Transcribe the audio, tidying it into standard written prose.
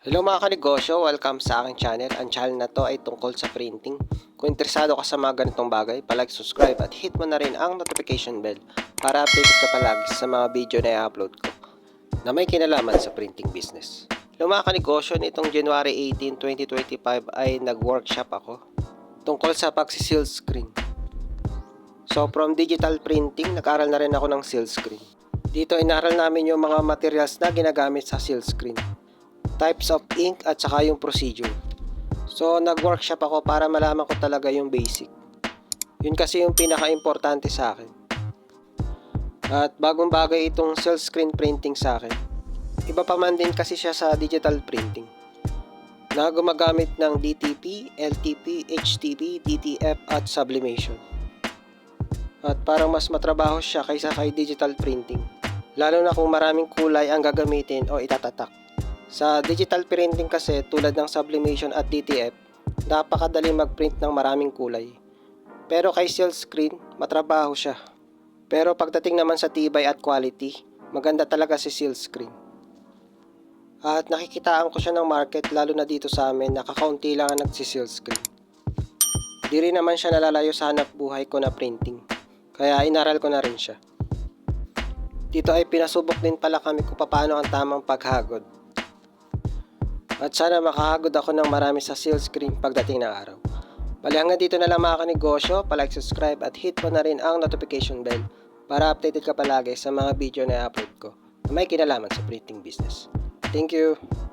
Hello mga kanegosyo, welcome sa aking channel. Ang channel na to ay tungkol sa printing. Kung interesado ka sa mga ganitong bagay, palike, subscribe at hit mo na rin ang notification bell para updated ka palagi sa mga video na i-upload ko na may kinalaman sa printing business. Hello mga kanegosyo, nitong January 18, 2025 ay nag-workshop ako tungkol sa pagsi-seal screen. So from digital printing, nag-aral na rin ako ng seal screen. Dito inaral namin yung mga materials na ginagamit sa seal screen, types of ink at saka yung procedure. So nag-workshop ako para malaman ko talaga yung basic. Yun kasi yung pinaka-importante sa akin. At bagong bagay itong seal screen printing sa akin. Iba pa man din kasi siya sa digital printing na gumagamit ng DTP, LTP, HTP, DTF at sublimation. At parang mas matrabaho siya kaysa kay digital printing, lalo na kung maraming kulay ang gagamitin o itatatak. Sa digital printing kasi tulad ng sublimation at DTF, napakadali mag-print ng maraming kulay. Pero kay seal screen, matrabaho siya. Pero pagdating naman sa tibay at quality, maganda talaga si seal screen. At nakikitaan ko siya ng market, lalo na dito sa amin, nakakaunti lang ang nagsi-seal screen. Di rin naman siya nalalayo sa hanap buhay ko na printing, kaya inaral ko na rin siya. Dito ay pinasubok din pala kami kung paano ang tamang paghagod. At sana makahagod ako ng marami sa seal screen pagdating ng araw. Bali hanggang dito na lang mga kanegosyo, palike, subscribe at hit mo na rin ang notification bell para updated ka palagi sa mga video na i-upload ko na may kinalaman sa printing business. Thank you!